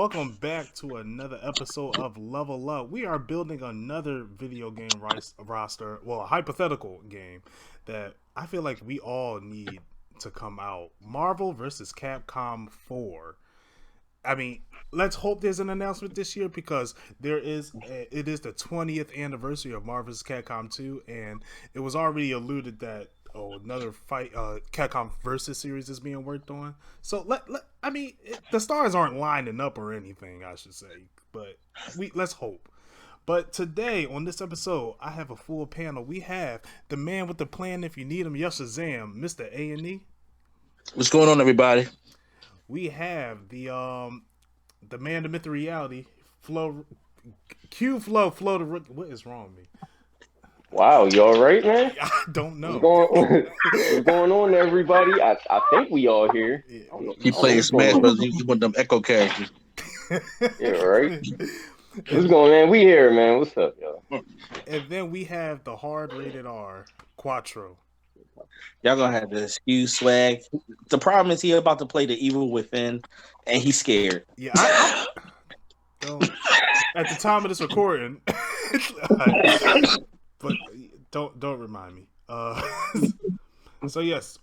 welcome back to another episode of Level Up. We are building another video game roster, well, a hypothetical game that I feel like we all need to come out. Marvel vs. Capcom 4. I mean, let's hope there's an announcement this year because it is the 20th anniversary of Marvel vs. Capcom 2, and it was already alluded that another Capcom versus series is being worked on. So the stars aren't lining up or anything, I should say, but let's hope. But today on this episode, I have a full panel. We have the man with the plan. If you need him, Shazam, Mr. A&E. What's going on, everybody? We have the man, the myth, the reality, Flow the what is wrong with me? Wow, you all right, man? I don't know. What's going on, everybody? I think we all here. He playing Smash Bros. You want them echo characters. Yeah, right? What's going on, man? We here, man. What's up, y'all? And then we have the hard rated R, Quattro. Y'all gonna have the excuse swag. The problem is he about to play the evil within, and he's scared. Yeah, at the time of this recording, but don't remind me. So yes,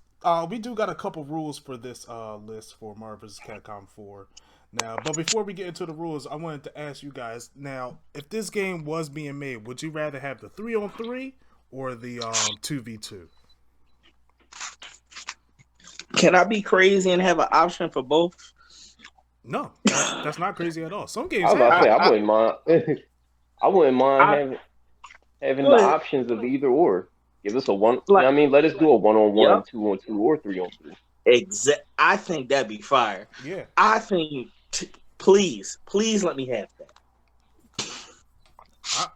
we do got a couple rules for this list for Marvel vs. Capcom 4. Now, but before we get into the rules, I wanted to ask you guys. Now, if this game was being made, would you rather have the 3-on-3 or the 2v2? Can I be crazy and have an option for both? No, that's not crazy at all. Some games. I wouldn't mind. I wouldn't mind having the options of either or. Give us a one. Let us do a 1-on-1, 2-on-2, or 3-on-3. I think that'd be fire. Yeah. I think. Please let me have that.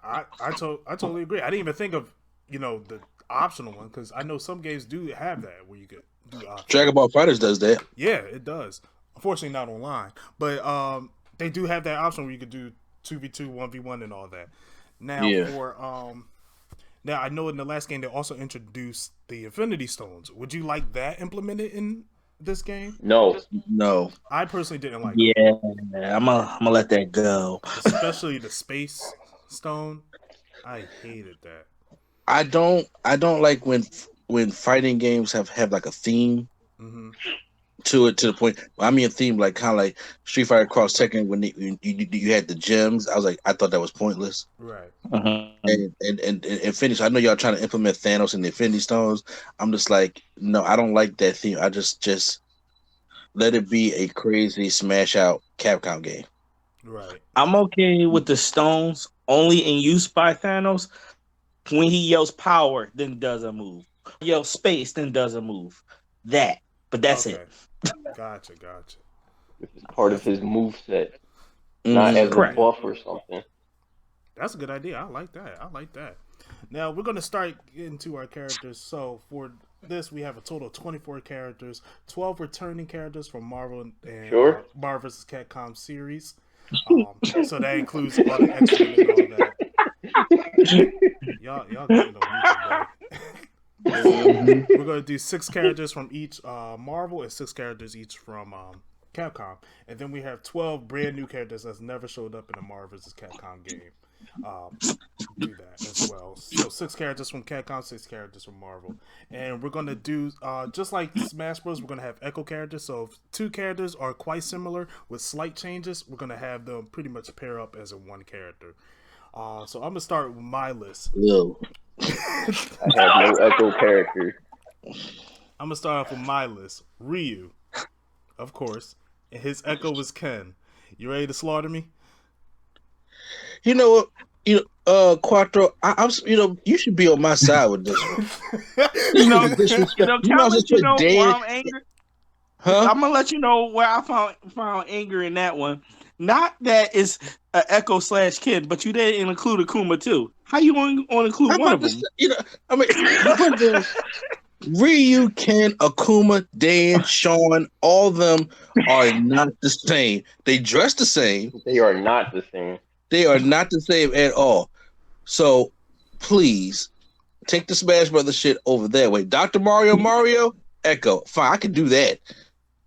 I totally agree. I didn't even think of the optional one because I know some games do have that where you could do optional. Dragon Ball FighterZ does that. Yeah, it does. Unfortunately, not online, but they do have that option where you could do 2v2, 1v1, and all that. Now now I know in the last game they also introduced the Infinity Stones. Would you like that implemented in this game? No. I personally didn't like. Yeah, I'm gonna let that go. Especially the Space Stone. I hated that. I don't like when fighting games have like a theme to it, to the point. I mean, a theme like kind of like Street Fighter Cross Tekken when you had the gems. I thought that was pointless. Right. And finish. I know y'all trying to implement Thanos and the Infinity Stones. I'm just like, no, I don't like that theme. I just let it be a crazy smash out Capcom game. Right. I'm okay with the stones only in use by Thanos. When he yells power, then does a move. Yells space, then does a move. But that's it. Gotcha. This is part of his moveset, not as a buff or something. That's a good idea. I like that. Now we're gonna start getting to our characters. So for this, we have a total of 24 characters, 12 returning characters from Marvel and Marvel vs. Capcom series. So that includes all the X-Men and all that. Y'all getting on YouTube, We're gonna do 6 characters from each Marvel and 6 characters each from Capcom, and then we have 12 brand new characters that's never showed up in a Marvel vs. Capcom game. Do that as well. So 6 characters from Capcom, 6 characters from Marvel, and we're gonna do just like Smash Bros. We're gonna have echo characters. So if 2 characters are quite similar with slight changes, we're gonna have them pretty much pair up as a one character. So I'm gonna start with my list. No. I have no echo character. I'm gonna start off with my list. Ryu, of course, and his echo was Ken. You ready to slaughter me? You know what? Quattro, I'm. You should be on my side with this one. Can I let you know where I'm angry? Huh? I'm gonna let you know where I found anger in that one. Not that it's an Echo / Kid, but you didn't include Akuma too. How you want to include one of them? Ryu, Ken, Akuma, Dan, Sean, all of them are not the same. They dress the same. They are not the same. They are not the same at all. So please take the Smash Brothers shit over that way. Dr. Mario, Echo. Fine, I can do that.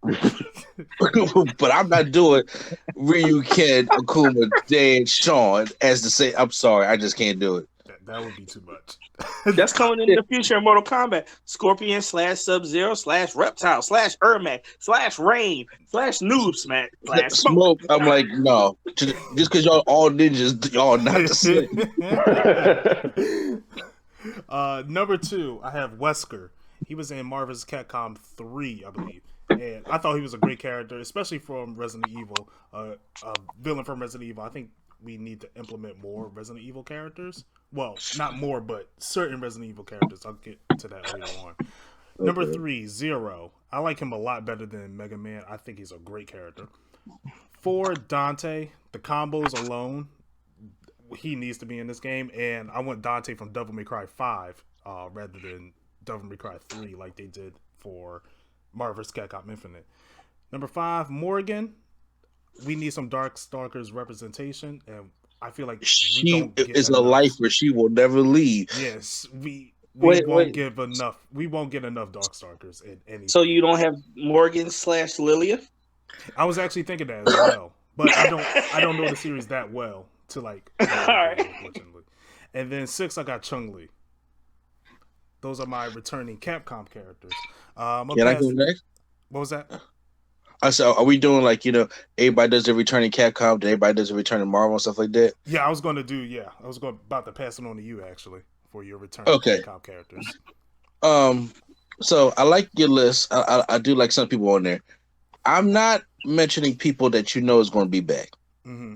But I'm not doing Ryu, Ken, Akuma, Dan, Sean as the same. I'm sorry, I just can't do it. That would be too much. That's coming in the future in Mortal Kombat. Scorpion / Sub-Zero / Reptile / Ermac / Rain / Noob Smack / Smoke. I'm like, no, just because y'all all ninjas, y'all not the same. Number 2, I have Wesker. He was in Marvel's Capcom 3, I believe. And I thought he was a great character, especially from Resident Evil. A villain from Resident Evil. I think we need to implement more Resident Evil characters. Well, not more, but certain Resident Evil characters. I'll get to that later on. Okay. Number 3, Zero. I like him a lot better than Mega Man. I think he's a great character. 4, Dante. The combos alone, he needs to be in this game. And I want Dante from Devil May Cry 5 rather than Devil May Cry 3 like they did for Marvel vs. Capcom Infinite. Number 5, Morgan. We need some Darkstalkers representation, and I feel like she is a lifer. She will never leave. Yes, we won't get enough Darkstalkers in any. So you don't have Morgan / Lilia? I was actually thinking that as well, but I don't know the series that well to like. Unfortunately. And then 6, I got Chun-Li. Those are my returning Capcom characters. Can I go next? What was that? I said, are we doing like, everybody does a returning Capcom, everybody does a returning Marvel and stuff like that? Yeah, I was about to pass it on to you actually for your returning Capcom characters. So I like your list. I do like some people on there. I'm not mentioning people that is going to be back. Mm-hmm.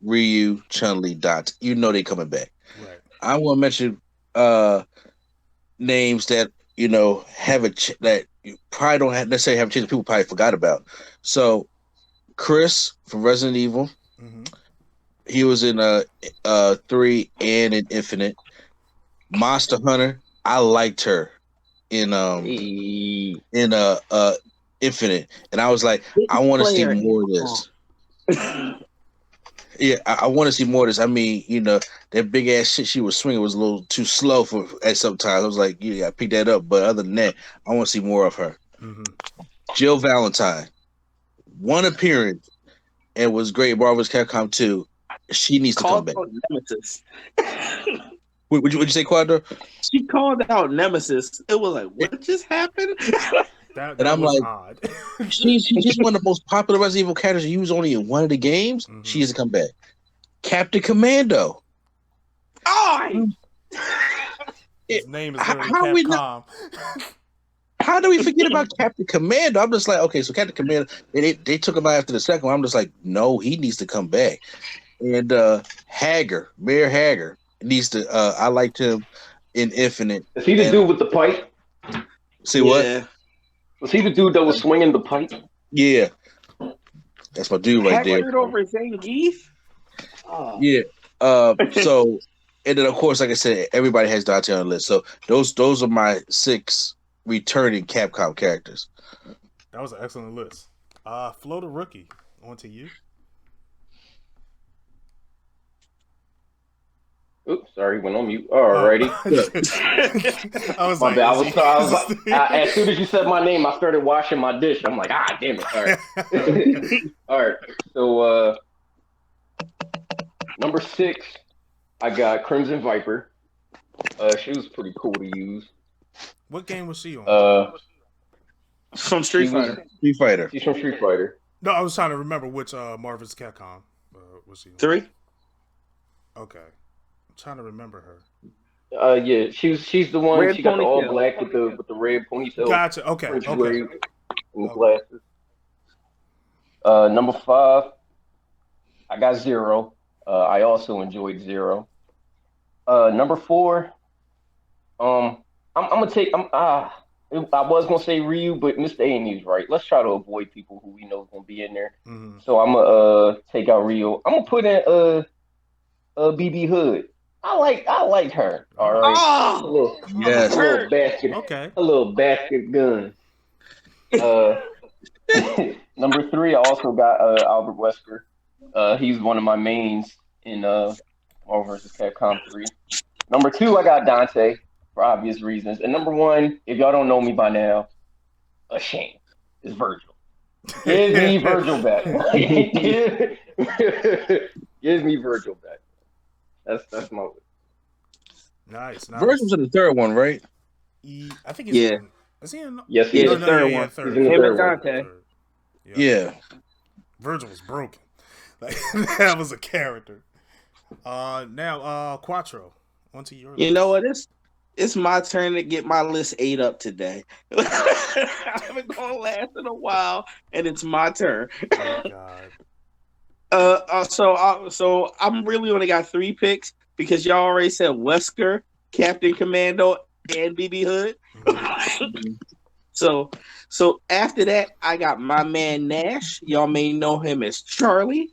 Ryu, Chun-Li, Dot. They coming back. Right. I want to mention names that that you probably don't necessarily have a chance. People probably forgot about. So, Chris from Resident Evil, mm-hmm. He was in 3 and in Infinite. Monster Hunter, I liked her in Infinite, and I was like, I want to see more of this. Yeah, I want to see more of this. I mean, that big ass shit she was swinging was a little too slow at sometimes. I was like, I picked that up. But other than that, I want to see more of her. Mm-hmm. Jill Valentine, one appearance and was great. Marvel's Capcom 2. She needs to come back. Nemesis. Would you say, Quadro? She called out Nemesis. It was like, what just happened? That I'm like, odd. she's just one of the most popular Resident Evil characters used only in one of the games. Mm-hmm. She needs to come back. Captain Commando. Oh, his name is Capcom. How do we forget about Captain Commando? I'm just like, okay, so Captain Commando, they took him out after the second one. I'm just like, no, he needs to come back. And Mayor Hager needs to. I liked him in Infinite. Is he the dude with the pipe? See what? Was he the dude that was swinging the pipe? Yeah. That's my dude right there. Haggard over Zangief? Oh. Yeah. So, and then of course, like I said, everybody has Dante on the list. So those are my 6 returning Capcom characters. That was an excellent list. Flo the Rookie, on to you. Oops, sorry, went on mute. Alrighty. I was like, as soon as you said my name, I started washing my dish. I'm like, damn it. All right. All right. So, number 6, I got Crimson Viper. She was pretty cool to use. What game was she on? From Street Fighter. Street Fighter. She's from Street Fighter. No, I was trying to remember which Marvel's Capcom was she on. 3? Okay. I'm trying to remember her. Yeah, she's the one. Red she got the all ponytail. black with the red ponytail. Gotcha. Okay. And Okay. the glasses. Number 5, I got Zero. I also enjoyed Zero. Number 4, I'm gonna take. I was gonna say Ryu, but Mr. A&E's right. Let's try to avoid people who we know is gonna be in there. Mm-hmm. So I'm gonna take out Ryu. I'm gonna put in BB Hood. I liked her. All right. Oh, yes. A little basket. Okay. A little basket gun. Number 3, I also got Albert Wesker. He's one of my mains in Marvel vs. Capcom 3. Number 2, I got Dante for obvious reasons. And number 1, if y'all don't know me by now, Ashamed is Virgil. Gives me Virgil back. Gives me Virgil back. That's my. Nice. Virgil was in the third one, right? I think he's in. Is he in? Yes, he Yeah, is. the third one. Third. He's in the Him third and one. Dante. Yeah. Virgil was broken. Like that was a character. Now, Quattro. Onto your You list. know what? It's my turn to get my list 8 up today. I've been going last in a while, and it's my turn. Oh God. So I'm really only got 3 picks because y'all already said Wesker, Captain Commando, and BB Hood. So after that, I got my man Nash. Y'all may know him as Charlie.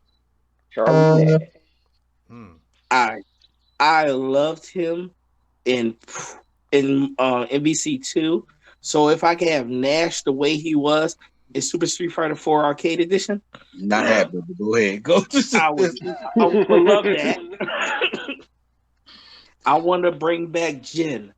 Charlie Nash. I loved him in NBC 2. So if I could have Nash the way he was in Super Street Fighter 4 Arcade Edition, not happening. Go ahead, go. I would love that. I want to bring back Jin.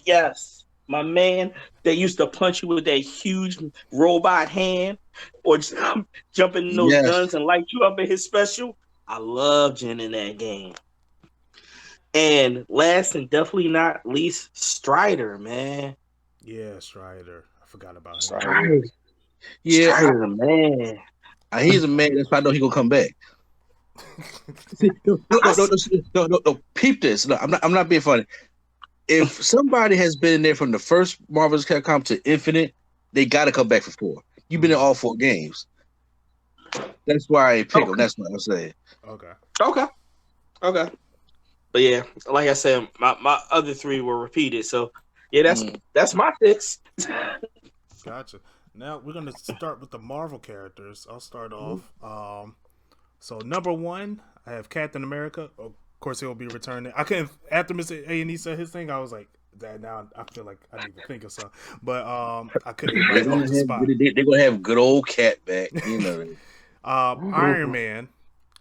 Yes, my man that used to punch you with that huge robot hand or jump in those guns and light you up in his special. I love Jin in that game. And last and definitely not least, Strider, man. Yeah, Strider. I forgot about him. Strider. Yeah, Strider, man. He's a man. That's why I know he gonna come back. No. Peep this. No, I'm not being funny. If somebody has been in there from the first Marvel's Capcom to Infinite, they got to come back for 4. You've been in all 4 games. That's why I pick them. That's what I'm saying. Okay. But yeah, like I said, my other 3 were repeated. So yeah, that's my picks. Gotcha. Now we're gonna start with the Marvel characters. I'll start off. So number 1, I have Captain America. Of course, he'll be returning. I couldn't after Mr. A&E said his thing. I was like, that now I feel like I need to think of something. But I couldn't. They're gonna have good old Cat back. You know. Iron Man.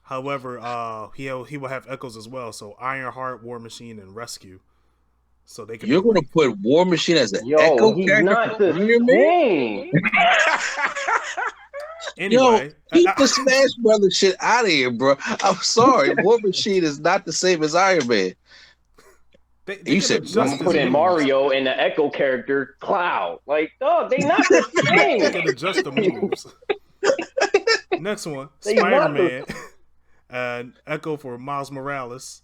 However, he will have Echoes as well. So Ironheart, War Machine, and Rescue. So they can. You're gonna put War Machine as an Echo he's character not the Iron Man? Anyway, keep the Smash Brothers shit out of here, bro. I'm sorry, War Machine is not the same as Iron Man. You said I'm gonna put in Mario and the Echo character Cloud. Like, dog, they not the same. They can adjust the moves. Next one, Spider-Man, and Echo for Miles Morales.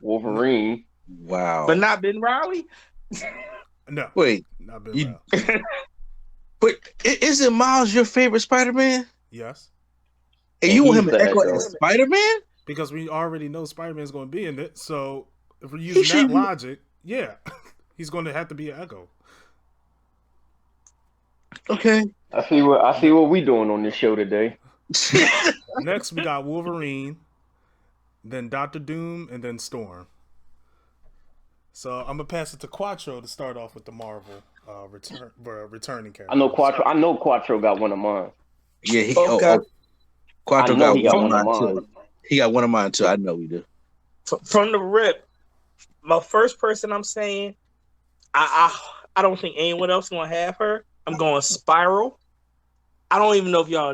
Wolverine. Wow. But not Ben Riley? No. Wait. Not Ben Riley. But isn't Miles your favorite Spider-Man? Yes. And you want him to Echo as Spider-Man? Because we already know Spider-Man's going to be in it. So if we're using that logic, yeah, he's going to have to be an Echo. Okay. I see what we doing on this show today. Next, we got Wolverine, then Dr. Doom, and then Storm. So I'm gonna pass it to Quattro to start off with the Marvel returning character. I know Quattro got one of mine. Yeah, Quattro got one of mine too. He got one of mine too. I know he do. From the rip, my first person I'm saying, I don't think anyone else gonna have her. I'm going Spiral. I don't even know if y'all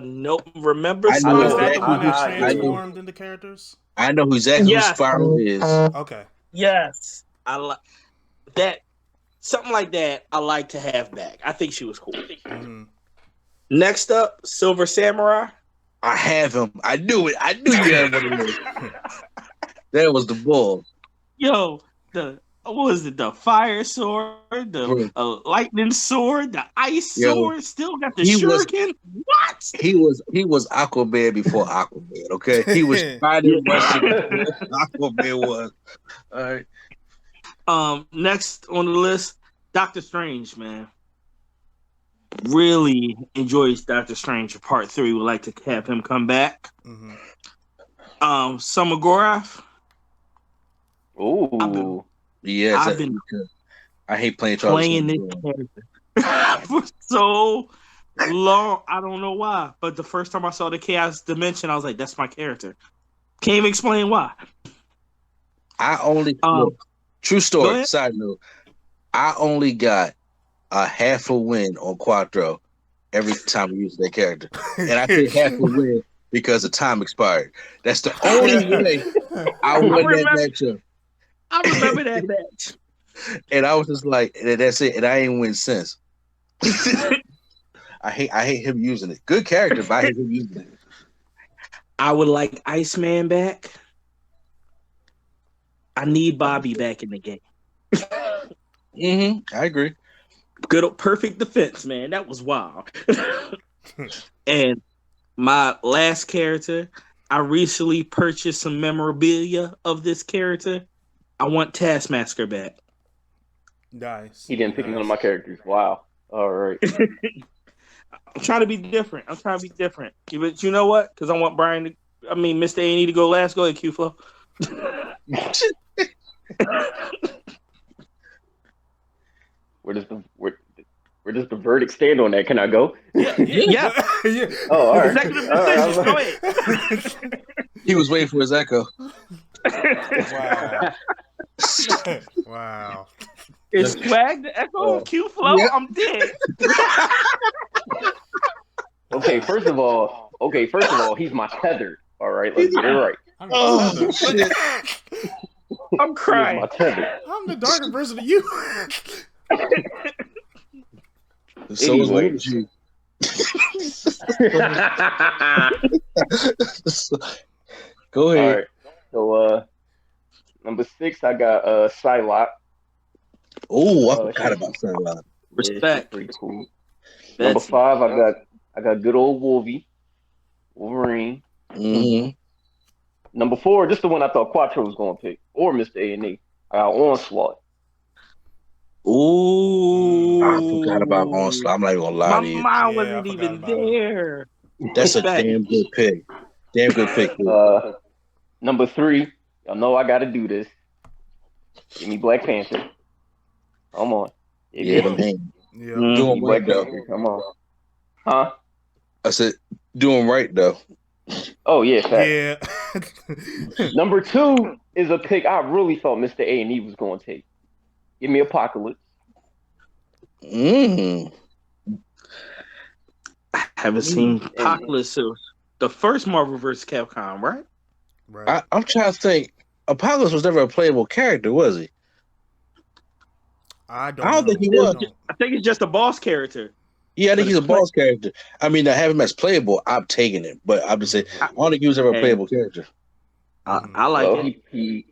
remember. Is that the one that transformed into characters? I know exactly who Spiral is. Okay. Yes. I like that. Something like that I like to have back. I think she was cool. Mm-hmm. Next up, Silver Samurai. I have him. I knew it. I knew you had one of those. That was the bull. Yo, what was it? The fire sword, the lightning sword, the ice sword. Still got the shuriken. What? He was Aquaman before Aquaman. Okay, he was fighting Russian before Aquaman was. All right. Next on the list, Doctor Strange, man. Really enjoys Doctor Strange Part 3. Would like to have him come back. Mm-hmm. Summer Gorath. Oh, yes. I hate playing this character for so long. I don't know why, but the first time I saw the Chaos Dimension, I was like, "That's my character." Can't even explain why. I only true story. Side note: I only got a half a win on Quattro, every time we use that character, and I could have to win because the time expired. That's the only way I won that matchup. I remember that match. And I was just like, that's it. And I ain't win since. I hate him using it. Good character, but I hate him using it. I would like Iceman back. I need Bobby back in the game. I agree. Good, perfect defense, man. That was wild. And my last character, I recently purchased some memorabilia of this character. I want Taskmaster back. Nice. He didn't pick none of my characters. Wow. All right. I'm trying to be different. But you know what? Because I want Mr. A&E to go last. Go ahead, Q-Flow. Where does the verdict stand on that? Can I go? Yeah. Yeah. Oh, all right. Executive decision. Go ahead. He was waiting for his echo. Wow. Wow. Is Swag the echo of Q-Flow? Yeah. I'm dead. Okay, first of all, he's my tether. All right, let's get it right. Oh, shit. I'm crying. He's my tether. I'm the darker version of you. So was Anyways. you. Go ahead. All right. So number 6, I got Psylocke. Oh, I forgot about that. Respect. Yeah, pretty cool. That's- Number 5, I got good old Wolverine. Mm-hmm. Number 4, this is the one I thought Quattro was going to pick, or Mr. A&E. I got Onslaught. Ooh. I forgot about Onslaught. I'm not even gonna lie My to you. mind Yeah, I wasn't forgot even about it. there. That's a Respect. damn good pick. Damn good pick. Dude. Number 3, y'all know I got to do this. Give me Black Panther. Come on. Yeah, them hands. Yeah. Doing right Black though. Panther. Come on. Huh? I said, doing right though. Oh, yeah, fact. Yeah. Number 2 is a pick I really thought Mr. A&E was going to take. Give me Apocalypse. Mm. I haven't seen Apocalypse since the first Marvel vs. Capcom, right? Right. I'm trying to think. Apocalypse was never a playable character, was he? I I don't don't think he know. was. I think it's just a boss character. Yeah, I think he's a boss character. I mean, to have him as playable, I'm taking it. But I'm just saying, I don't think he was ever a playable character. I like Well, it. he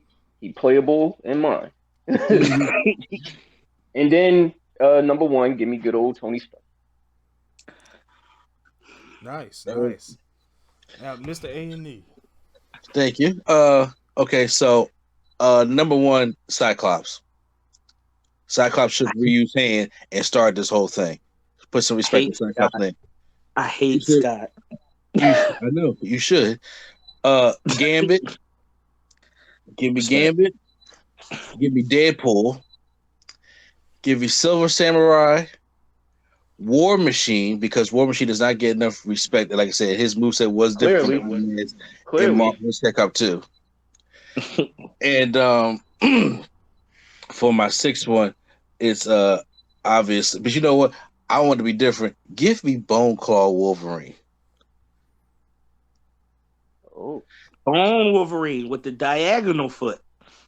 playable in mine. And then number 1, give me good old Tony Stark. Nice. Oh. Nice. Now, Mr. A&E. Thank you. Okay, so number 1, Cyclops. Cyclops should reuse hand and start this whole thing. Put some respect on Cyclops' name. I hate You should. Scott. I know you should. Gambit. Give me Gambit. Give me Deadpool. Give me Silver Samurai. War Machine, because War Machine does not get enough respect. Like I said, his moveset was different Clearly. from what it is in Clearly. Marvel vs. Capcom 2. And for my 6th one, it's obvious. But you know what? I want to be different. Give me Bone Claw Wolverine. Oh. Bone Wolverine with the diagonal foot.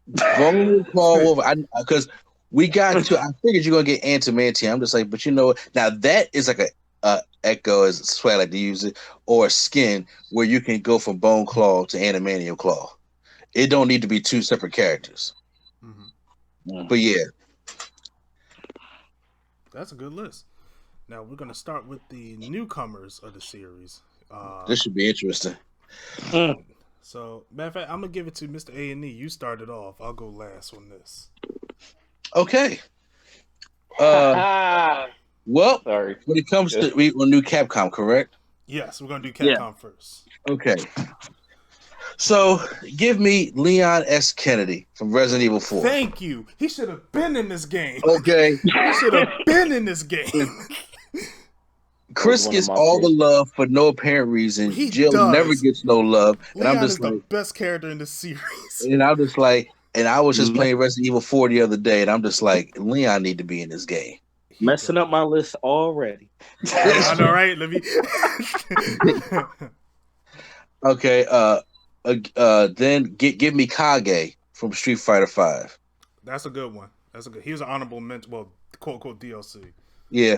Bone Claw Wolverine. Because we got to, I figured you're going to get Antimantium. I'm just like, but you know what? Now that is like a Echo, as Swag like to use it, or Skin, where you can go from Bone Claw to Animanium Claw. It don't need to be 2 separate characters. Mm-hmm. But yeah. That's a good list. Now, we're going to start with the newcomers of the series. This should be interesting. So, matter of fact, I'm going to give it to Mr. A&E. You started off. I'll go last on this. Okay. Well, Sorry. when it comes to we will do Capcom, correct? Yes, we're going to do Capcom first. Okay. So, give me Leon S. Kennedy from Resident Evil 4. Thank you. He should have been in this game. Okay. He should have been in this game. Chris One of gets my all the picks. love for no apparent reason. He Jill does. never gets no love. And Leon I'm is just the like, best character in the series. and I'm just like, and I was just playing Resident Evil 4 the other day, and I'm just like, Leon need to be in this game. Messing up my list already. I know, right? Let me. Okay. Then give me Kage from Street Fighter V. That's a good one. He was an honorable mention. Well, quote unquote DLC. Yeah.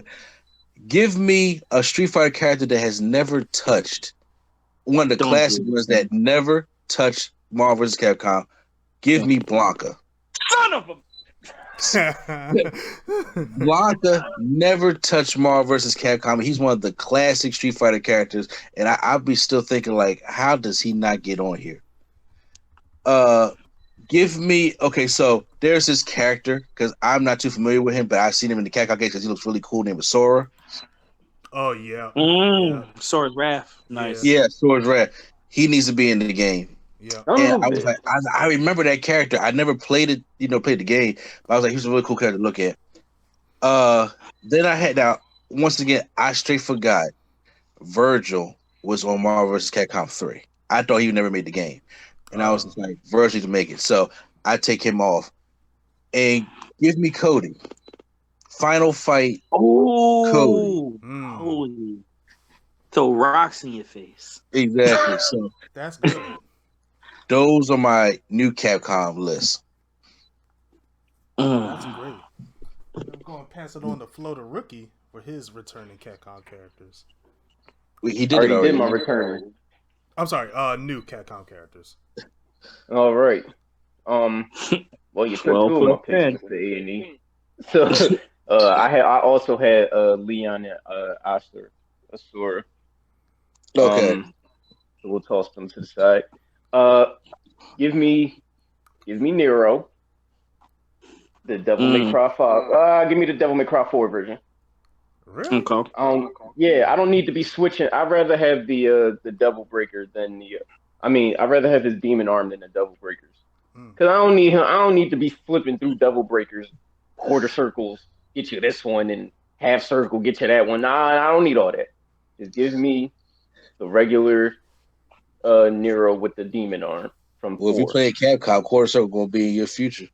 Give me a Street Fighter character that has never touched one of the classic ones that never touched Marvel vs. Capcom. Give me Blanca. Son of a. Blanca never touched Marvel vs. Capcom. He's one of the classic Street Fighter characters, and I'll be still thinking like, how does he not get on here? Give me so there's this character because I'm not too familiar with him, but I've seen him in the Capcom games because he looks really cool. Named Sora. Oh yeah, Sora's Wrath. Nice. Yeah, Sora's Wrath. He needs to be in the game. Yeah, and I was like, I remember that character. I never played it, played the game, but I was like, he was a really cool character to look at. Then I had once again, I straight forgot Virgil was on Marvel vs. Capcom 3. I thought he never made the game, and I was just like, Virgil to make it, so I take him off and give me Cody. Final fight. Cody. Holy. Throw rocks in your face. Exactly. So that's good. Those are my new Capcom lists. That's great. I'm going to pass it on to Flo the Rookie for his returning Capcom characters. He did already did my return. I'm sorry, new Capcom characters. All right. Well, you took two of my picks for A&E. So I also had Leon and Asura. Okay. So we'll toss them to the side. Give me Nero. The Devil May Cry 5. Give me the Devil May Cry 4 version. Really? Okay. Yeah, I don't need to be switching. I'd rather have the Devil Breaker than I'd rather have his demon arm than the Devil Breakers. Because I don't need him. I don't need to be flipping through Devil Breakers, quarter circles, get you this one, and half circle, get you that one. Nah, I don't need all that. Just give me the regular Nero with the demon arm from 4. If you play Capcom, quarter circle gonna be in your future.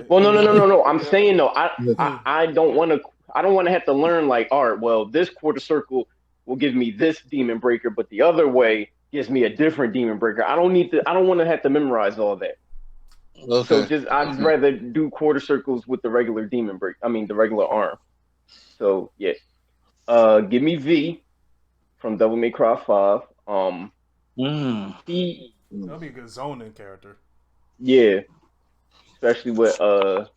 Well, no. I'm saying though, I don't want to have to learn like, all right, well, this quarter circle will give me this demon breaker, but the other way gives me a different demon breaker. I don't want to have to memorize all that. Okay. So I'd rather do quarter circles with the regular demon break. I mean, the regular arm. So yeah, give me V from Devil May Cry 5. That'll be a good zoning character. Yeah, especially with the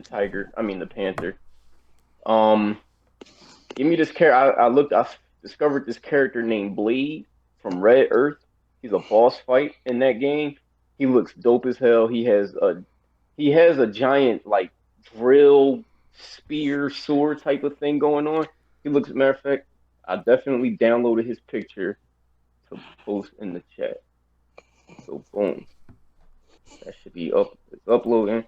tiger. I mean the panther. Give me this character. I discovered this character named Blade from Red Earth. He's a boss fight in that game. He looks dope as hell. He has a giant like drill spear sword type of thing going on. He looks, matter of fact, I definitely downloaded his picture to post in the chat. So boom. That should be up. It's uploading.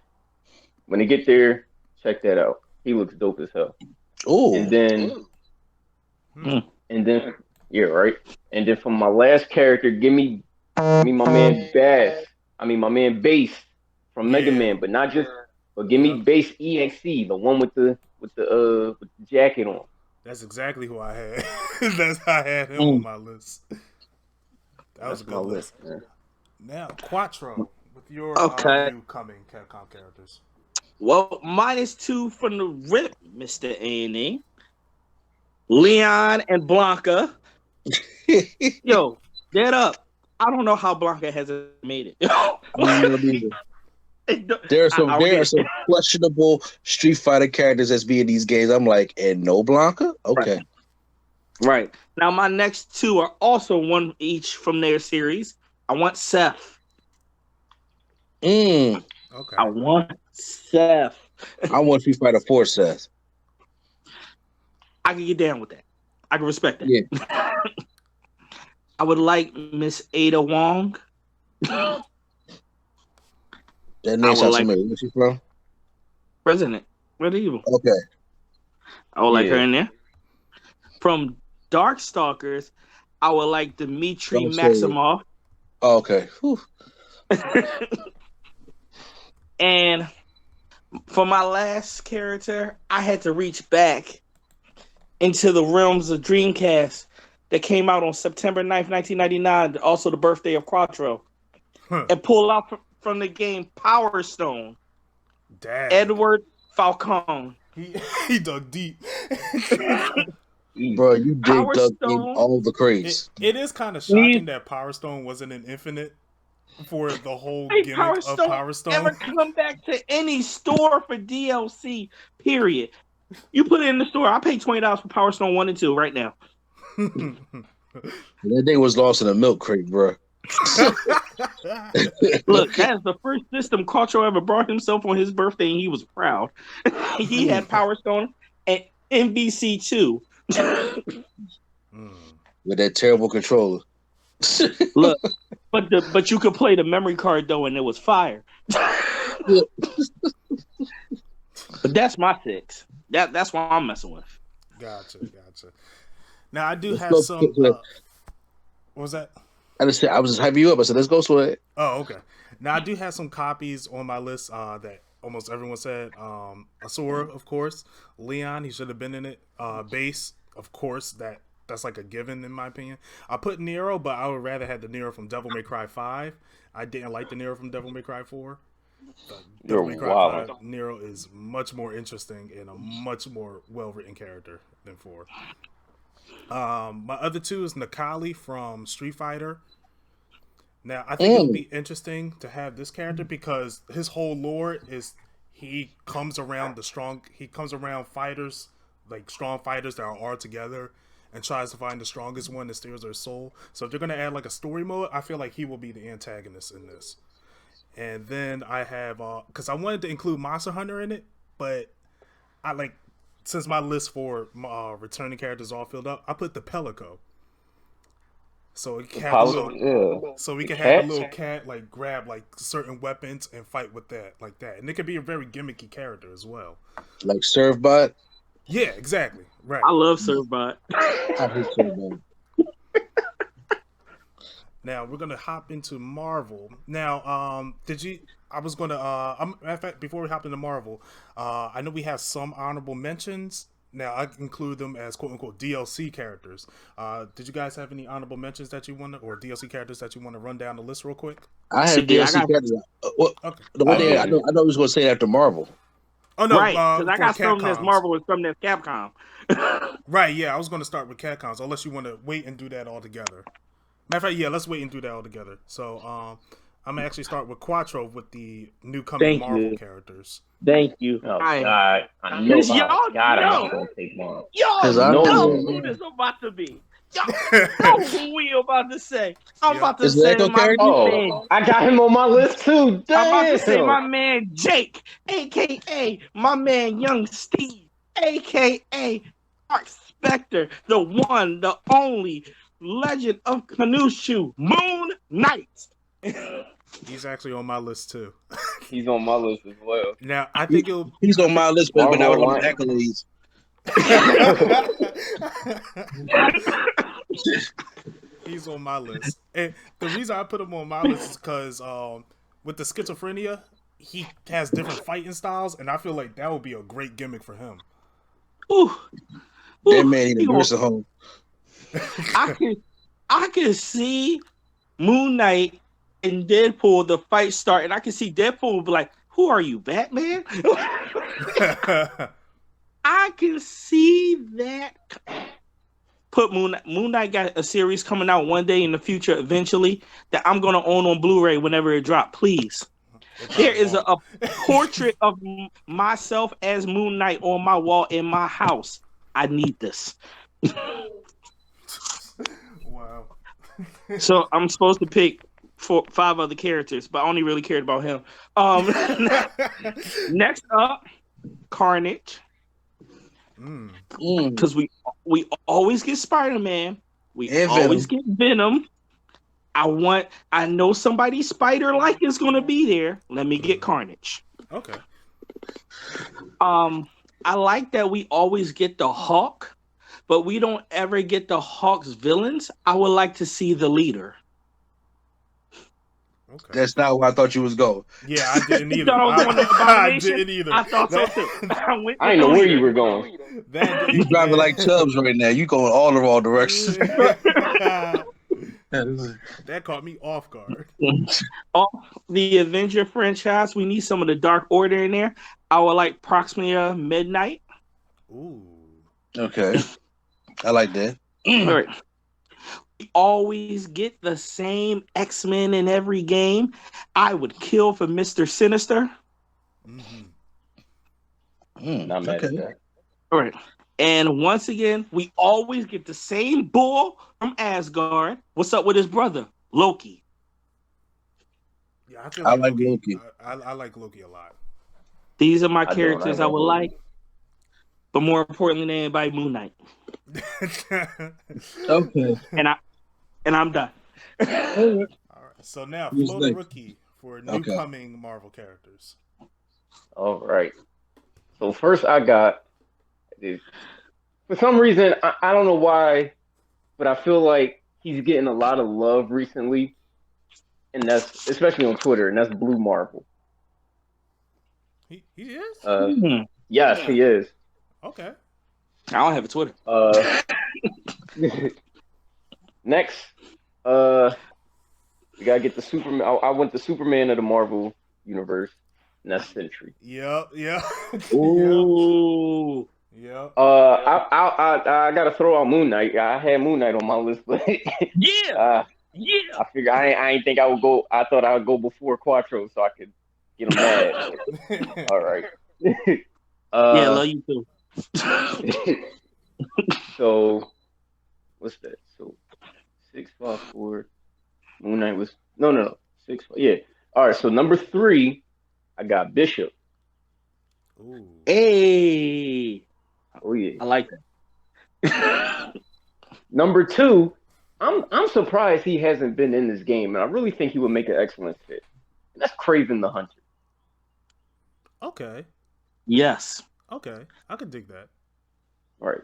When they get there, check that out. He looks dope as hell. Oh. And then yeah, right. And then from my last character, give me my man Bass. I mean my man Bass from Mega Man, but give me Bass EXE, the one with the jacket on. That's exactly who I had. That's how I had him on my list. That was a good list. Now, Quattro, with your new coming Capcom characters. Well, -2 from the rip, Mr. A&E. Leon and Blanca. Yo, get up. I don't know how Blanca hasn't made it. There are some questionable Street Fighter characters that's being these games. I'm like, and no Blanca? Okay. Right. Now, my next two are also one each from their series. I want Seth. Okay. I want Seth. I want Street Fighter 4 Seth. I can get down with that. I can respect that. Yeah. I would like Miss Ada Wong. That name sounds familiar. Where's she from? Resident Evil. Okay. I would like her in there. From Darkstalkers, I would like Dmitry Maximov. Okay. And For my last character, I had to reach back into the realms of Dreamcast that came out on September 9th, 1999, also the birthday of Quattro, and pull out from the game Power Stone. Dang. Edward Falcone. He dug deep. Bro, you dug in all the crates. It is kind of shocking that Power Stone wasn't an infinite for the whole gimmick of Power Stone. Ever come back to any store for DLC, period. You put it in the store. I paid $20 for Power Stone 1 and 2 right now. That thing was lost in a milk crate, bro. Look, that's the first system Quattro ever brought himself on his birthday, and he was proud. He had Power Stone and NBC 2. With that terrible controller. Look, but you could play the memory card though, and it was fire. But that's my 6. That's what I'm messing with. Gotcha. Now I do have some. What was that? I was just hyping you up. I said, "Let's go Sweat." Oh, okay. Now I do have some copies on my list that almost everyone said. Asura, of course. Leon, he should have been in it. Base, of course. That's like a given in my opinion. I put Nero, but I would rather have the Nero from Devil May Cry 5. I didn't like the Nero from Devil May Cry 4. Devil May Cry 5, Nero is much more interesting and a much more well-written character than 4. My other 2 is Nakali from Street Fighter. Now, I think it would be interesting to have this character because his whole lore is he comes around fighters, like strong fighters that are all together, and tries to find the strongest one that steals their soul. So if they're going to add like a story mode, I feel like he will be the antagonist in this. And then I have, because I wanted to include Monster Hunter in it, but I like, since my list for returning characters all filled up, I put the Pelico. So we can have a little cat like grab like certain weapons and fight with that like that, and it could be a very gimmicky character as well. Like Servbot. Yeah, exactly. Right. I love Servbot. I hate Servbot. Now we're gonna hop into Marvel. Now, matter of fact, before we hop into Marvel, I know we have some honorable mentions. Now I include them as quote unquote DLC characters. Did you guys have any honorable mentions that you want or DLC characters that you want to run down the list real quick? I have DLC characters. Okay. The one thing I know he was going to say after Marvel. Oh no, right? Because I got Capcoms. something that's Marvel and something that's Capcom. Right? Yeah, I was going to start with Capcoms, unless you want to wait and do that all together. Matter of fact, yeah, let's wait and do that all together. So, I'm gonna actually start with Quattro with the new coming Marvel characters. Thank you. Oh, God. I know. Y'all know who this about to be. Y'all know who we about to say. I'm about to say my man. I got him on my list too. Damn. I'm about to say my man Jake, a.k.a. my man Young Steve, a.k.a. Mark Spector, the one, the only Legend of Kanushu, Moon Knight. He's actually on my list too. He's on my list as well. Now I think he's on my list, but not on the accolades. He's on my list, and the reason I put him on my list is because with the schizophrenia, he has different fighting styles, and I feel like that would be a great gimmick for him. That man need a nursing home. I can see Moon Knight and Deadpool the fight start, and I can see Deadpool be like, "Who are you, Batman?" I can see that. Put Moon Knight got a series coming out one day in the future, eventually, that I'm gonna own on Blu-ray whenever it drops. Please. There is a portrait of myself as Moon Knight on my wall in my house. I need this. Wow. So I'm supposed to pick 5 other characters, but I only really cared about him. Next up, Carnage. Because we always get Spider-Man. We always get Venom. I know somebody Spider-like is going to be there. Let me get Carnage. Okay. I like that we always get the Hawk, but we don't ever get the Hawk's villains. I would like to see the leader. Okay. That's not where I thought you was going. Yeah, I didn't either. thought I was going to I Abomination? didn't either. I thought so too. I didn't know where you were going. You driving like Tubbs right now. You going all the wrong directions. That caught me off guard. The Avenger franchise, we need some of the Dark Order in there. I would like Proxima Midnight. Ooh. Okay. I like that. All right. We always get the same X-Men in every game. I would kill for Mr. Sinister. Not mad at that. All right. And once again, we always get the same bull from Asgard. What's up with his brother, Loki? Yeah, I feel like like Loki. I like Loki a lot. These are my characters I would like. But more importantly than anybody, Moon Knight. Okay. And I'm done. All right. So now, Who's Flo the next? Rookie for new-coming Marvel characters. All right. So first I got, for some reason, I don't know why, but I feel like he's getting a lot of love recently, and that's especially on Twitter, and that's Blue Marvel. He is? Yes, he is. Okay. I don't have a Twitter. Next, we gotta get the Superman. I went the Superman of the Marvel universe, and that's Sentry. Yep. Ooh. Yep. I gotta throw out Moon Knight. I had Moon Knight on my list, but Yeah. I figured I ain't think I would go. I thought I would go before Quattro so I could get him mad. All right. Yeah, love you too. So, what's that? So, 654. Moon Knight was no 6. Yeah. All right. So number 3, I got Bishop. Ooh. Hey. Oh yeah. I like that. Number 2, I'm surprised he hasn't been in this game, and I really think he would make an excellent fit. And that's Kraven the Hunter. Okay. Yes. Okay. I could dig that. All right.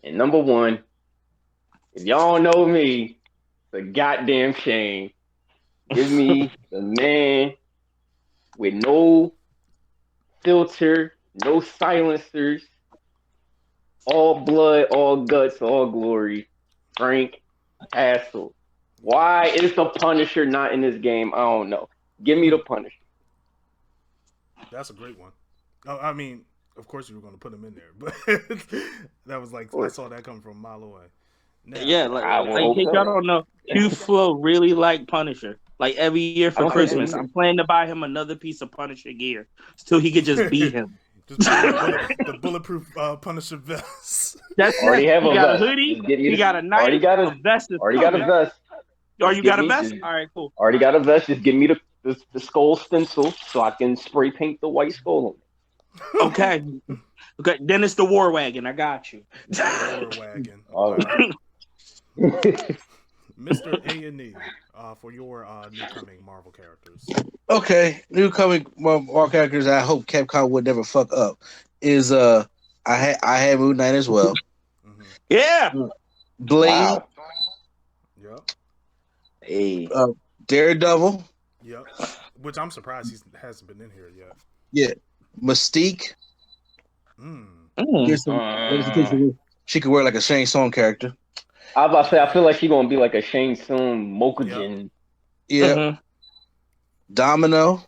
And number 1, if y'all know me, it's a goddamn shame. Give me the man with no filter, no silencers, all blood, all guts, all glory. Frank Castle. Why is the Punisher not in this game? I don't know. Give me the Punisher. That's a great one. I mean, of course you were going to put him in there, but that was like, I saw that coming from a mile away. Now, Yeah, like y'all don't know. Hugh Flo really like Punisher. Like every year for Christmas, I'm planning to buy him another piece of Punisher gear so he could just beat him. Just the bulletproof Punisher vest. That's already have he a got vest. a hoodie. He got a knife. Already got a vest. Already got a vest. Oh, you got a me- vest? just- All right, cool. Already got a vest. Just give me the skull stencil so I can spray paint the white skull on it. Okay. Okay. Then it's the War Wagon. I got you. War wagon. All right. Mr. A&E, for your new-coming Marvel characters. Okay, new coming Marvel characters. I hope Capcom would never fuck up. Is I had Moon Knight as well. Mm-hmm. Yeah. Blade, Wow. Yep. Hey. Daredevil, Yep. Which I'm surprised he hasn't been in here yet. yeah, Mystique. Mm. She could wear like a Shang Tsung character. I was about to say, I feel like she's gonna be like a Shang Tsung Mokujin. Yeah, Mhm. Domino.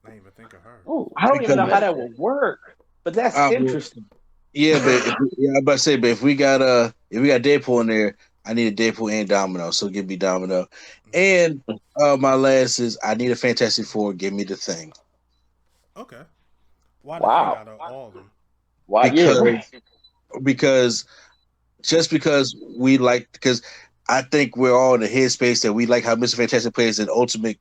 I didn't even think of her. Oh, I don't even know how that would work, but that's interesting. Yeah, but I'm about to say, but if we got Deadpool in there, I need a Deadpool and Domino. So give me Domino. And my last is I need a Fantastic Four. Give me the Thing. Okay. Why Wow. out of all of them? why? Because we like, because I think we're all in the headspace that we like how Mr. Fantastic plays in Ultimate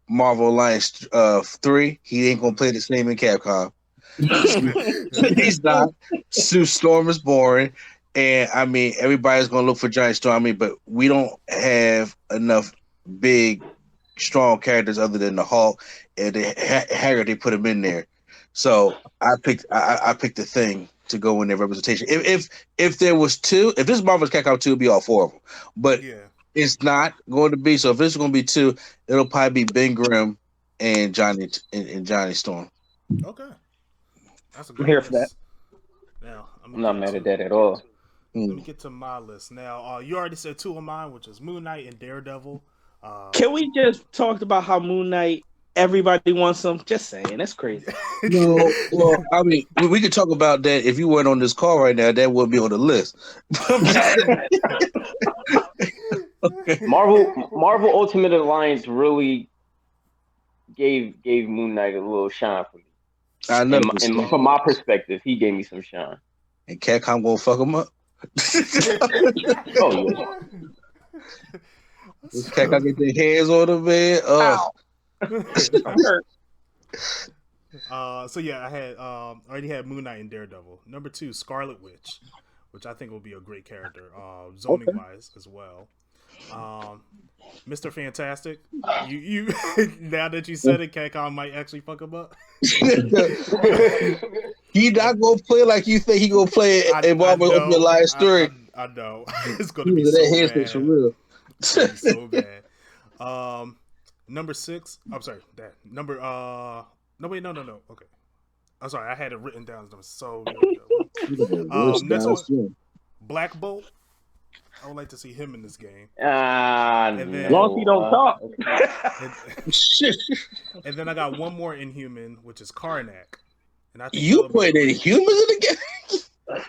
Marvel Alliance 3. He ain't gonna play the same in Capcom. He's not. Sue Storm is boring, and I mean everybody's gonna look for Giant Storm. I mean, but we don't have enough big, strong characters other than the Hulk and the Haggard. They put him in there, so I picked the Thing to go in their representation. If there was 2, if this Marvel's Capcom 2, it'd be all 4 of them. But Yeah. It's not going to be. So if it's going to be 2, it'll probably be Ben Grimm and Johnny Storm. Okay, that's a I'm good here for that. list. Now I'm not mad at that at all. Let me get to my list. Now, you already said 2 of mine, which is Moon Knight and Daredevil. Can we just talk about how Moon Knight? Everybody wants him. Just saying, that's crazy. No, well, I mean, we could talk about that. If you weren't on this call right now, that would be on the list. Okay. Marvel Ultimate Alliance really gave Moon Knight a little shine for me. I know. And from my perspective, he gave me some shine. And Capcom gonna fuck him up. Oh yeah. Capcom get their hands on him, man. So yeah, I had already had Moon Knight and Daredevil. Number 2, Scarlet Witch, which I think will be a great character, zoning wise as well. Mr. Fantastic, you now that you said it, Capcom might actually fuck him up. He not gonna play like you think he gonna play in Marvel Ultimate Alliance 3. I know. It's gonna be so bad. For real. It's gonna be so bad. Number 6. I'm sorry. That number. No wait. No. Okay. I'm sorry. I had it written down. So next one, Black Bolt. I would like to see him in this game. As long as he don't talk. And then I got one more Inhuman, which is Karnak. And I think you put Inhumans in the game.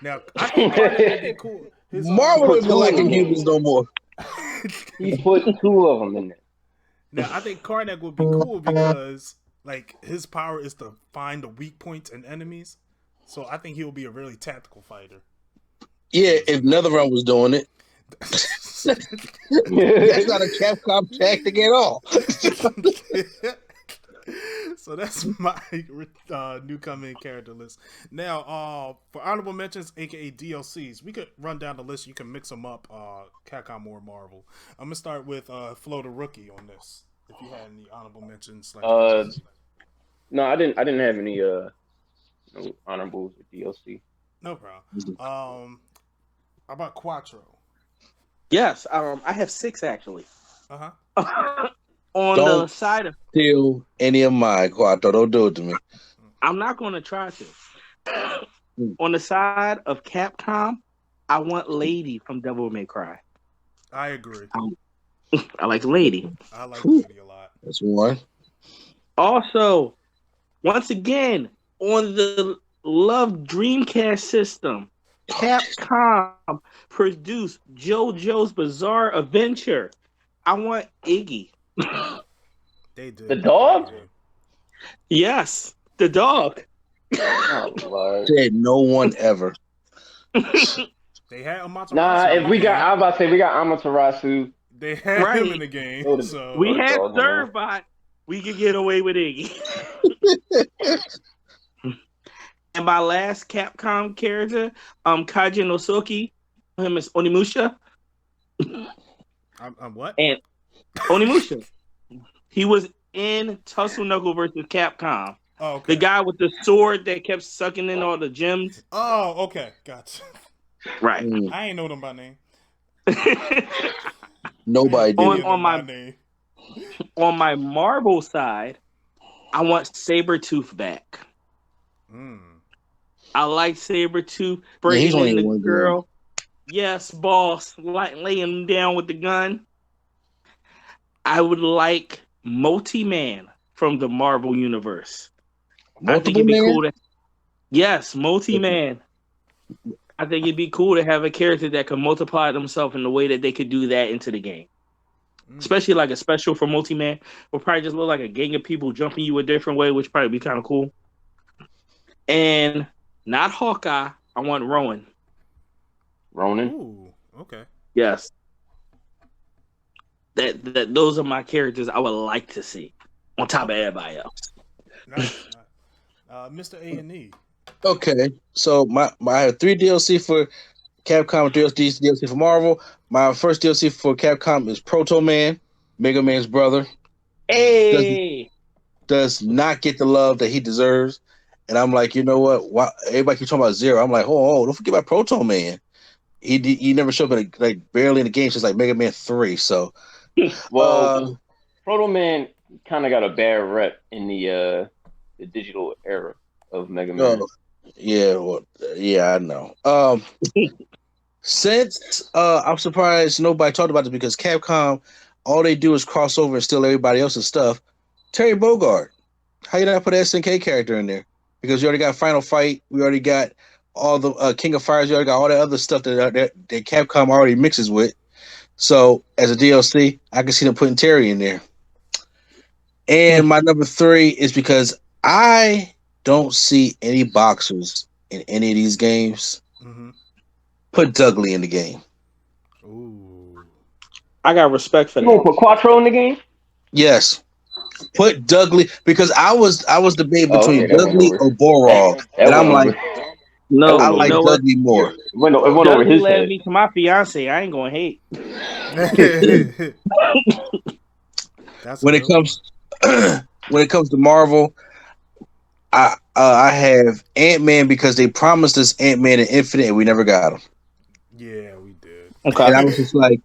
Now I think Karnak would be cool. Marvel isn't like Inhumans no more. He put 2 of them in there. Now I think Karnak would be cool because like his power is to find the weak points in enemies. So I think he will be a really tactical fighter. Yeah, if NetherRealm was doing it. That's not a Capcom tactic at all. So that's my new coming character list. Now, for honorable mentions, aka DLCs, we could run down the list. You can mix them up, Capcom or Marvel. I'm gonna start with Flo the Rookie on this. If you had any honorable mentions, no, I didn't have any no honorables with DLC. No problem. How about Quattro? Yes, I have 6 actually. On Don't the side of steal any of my Quattro. Don't do it to me. I'm not going to try to. On the side of Capcom, I want Lady from Devil May Cry. I agree. I like Lady. I like Lady a lot. That's one. Also, once again, on the Love Dreamcast system, Capcom produced JoJo's Bizarre Adventure. I want Iggy. They did. The dog? Yes, the dog. Oh, Lord. Said no one ever. They had Amaterasu. Nah, if we got, I was about to say we got Amaterasu. They had him in the game. So we had Servbot. We could get away with Iggy. And my last Capcom character, Kaji Nosuke, him is Onimusha. I'm what? And Onimusha. He was in Tussle Knuckle versus Capcom. Oh, okay. The guy with the sword that kept sucking in all the gems. Oh, okay. Gotcha. Right. I ain't know them by name. Nobody did. On my Marvel side, I want Sabretooth back. I like Sabretooth bringing in the girl. Yes, boss. Laying him down with the gun. I would like Multi-Man from the Marvel Universe. I think it'd be cool to... Yes, Multi-Man. I think it'd be cool to have a character that can multiply themselves in the way that they could do that into the game. Especially like a special for Multi-Man. Will probably just look like a gang of people jumping you a different way, which probably be kind of cool. And not Hawkeye. I want Rowan. Ronan? Ooh, okay. Yes. That those are my characters I would like to see on top of everybody else. Nice. Mr. A&E. Okay, so I have 3 DLC for Capcom, 3 DLC for Marvel. My first DLC for Capcom is Proto Man, Mega Man's brother. Hey, does not get the love that he deserves, and I'm like, you know what? Why everybody keeps talking about Zero? I'm like, oh, don't forget about Proto Man. he never showed up like barely in the game since like Mega Man 3. So Well, Proto Man kind of got a bad rep in the digital era of Mega Man. yeah, I know. Since I'm surprised nobody talked about this because Capcom, all they do is cross over and steal everybody else's stuff. Terry Bogard, how you not put an SNK character in there? Because you already got Final Fight, we already got all the King of Fighters, you already got all that other stuff that Capcom already mixes with. So as a DLC, I can see them putting Terry in there. And my number 3 is because I don't see any boxers in any of these games. Mm-hmm. Put Dudley in the game. Ooh. I got respect for You that. gonna put Quattro in the game? Yes. Put Dudley because I was debating between that went Dudley over. or Borov. That And I'm went like, over. No, I you like know what? Dudley more. It went over Dudley his led head. me to my fiance. I ain't gonna hate. That's When it comes when it comes to Marvel, I have Ant-Man because they promised us Ant-Man and Infinite and we never got him. Yeah, we did. Okay. And I was just like,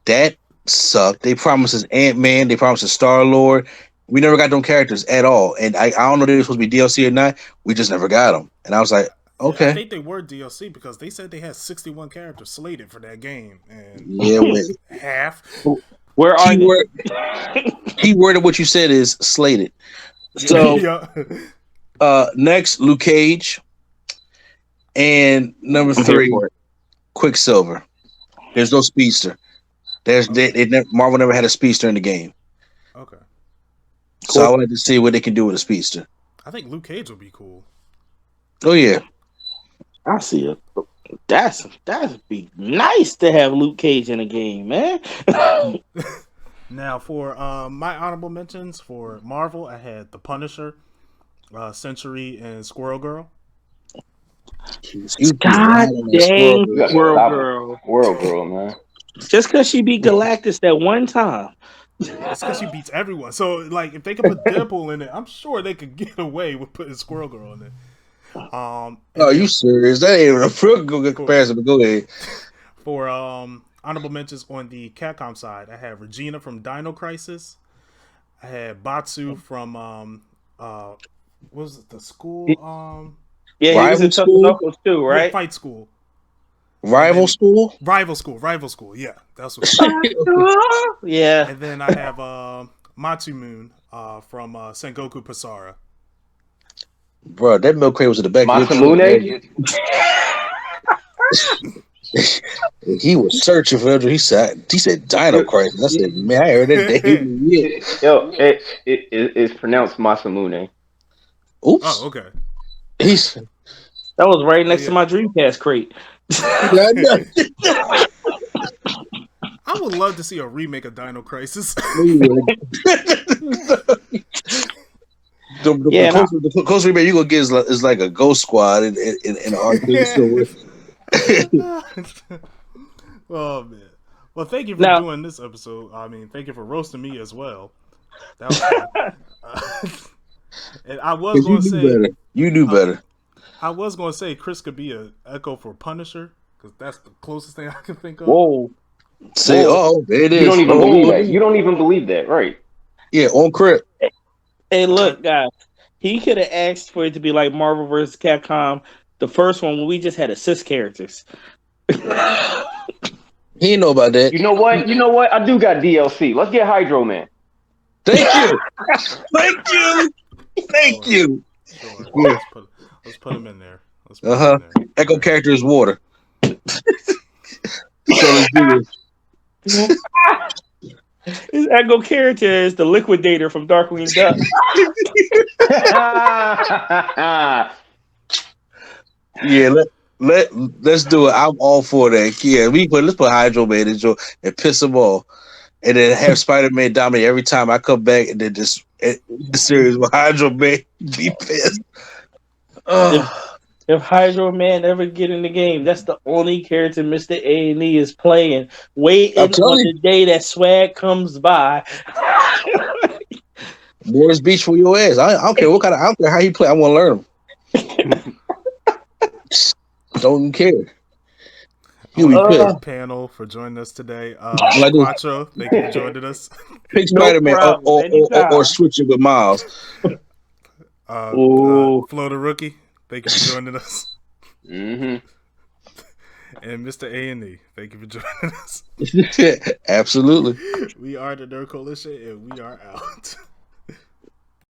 that sucked. They promised us Ant-Man, they promised us Star-Lord. We never got them characters at all. And I don't know if they were supposed to be DLC or not. We just never got them. And I was like, okay. I think they were DLC because they said they had 61 characters slated for that game. And Yeah, half. Where are key word of what you said is slated. So next, Luke Cage. And number 3, Quicksilver. There's no speedster. Marvel never had a speedster in the game. Okay. So I wanted to see what they can do with a speedster. I think Luke Cage would be cool. Oh yeah. I see it. That'd be nice to have Luke Cage in a game, man. Now for my honorable mentions for Marvel, I had The Punisher, Century, and Squirrel Girl. God dang Squirrel Girl. Squirrel Girl, man. Just because she beat Galactus that one time. It's because she beats everyone. So, like, if they could put Deadpool in it, I'm sure they could get away with putting Squirrel Girl in it. Are you serious? That ain't a real good comparison, but go ahead. For honorable mentions on the Capcom side, I had Regina from Dino Crisis. I had Batsu from what was it, the school? Yeah, he was in Tough Knuckles too, right? Yeah, Fight School. Rival School. Yeah, that's what. Yeah. And then I have Matsu Moon from Sengoku Pasara. Bro, that milk crate was in the back. Masamune? He was searching for it. He said Dino Crisis. I said, man, I heard that day. Yo, it's pronounced Masamune. Oops. Oh, okay. That was right next to my Dreamcast crate. I would love to see a remake of Dino Crisis. The close remake you gonna get is like a Ghost Squad in an arcade store. Oh man! Well, thank you for doing this episode. I mean, thank you for roasting me as well. That was fun. And I was going to say better. You knew better. I was going to say Chris could be an echo for Punisher because that's the closest thing I can think of. Whoa! Say, there it is. You don't even believe that. You don't even believe that, right? Yeah, on Crip. Hey, look, guys. He could have asked for it to be like Marvel vs. Capcom, the first one when we just had assist characters. He didn't know about that. You know what? I do got DLC. Let's get Hydro Man. Thank you. Thank you. Sure. Yeah. Let's put him in there. Echo character is water. So let's do this. His Echo character is the Liquidator from Darkwing Duck. Yeah, let's do it. I'm all for that. Yeah, let's put Hydro Man in and piss him off, and then have Spider-Man dominate every time I come back, and then just the series with Hydro Man be pissed. If Hydro Man ever get in the game, that's the only character Mr. A&E is playing. Waiting on the day that swag comes by. Morris Beach for your ass. I don't care I don't care how he play. I want to learn him. Don't care. He'll be pissed. Panel for joining us today. Like this. Quattro, thank you for joining us. Pick No Spider-Man problem, anytime. or switch it with Miles. Flo the Rookie, thank you for joining us. Mm-hmm. And Mr. A&E, thank you for joining us. Absolutely. We are the Nerd Coalition, and we are out.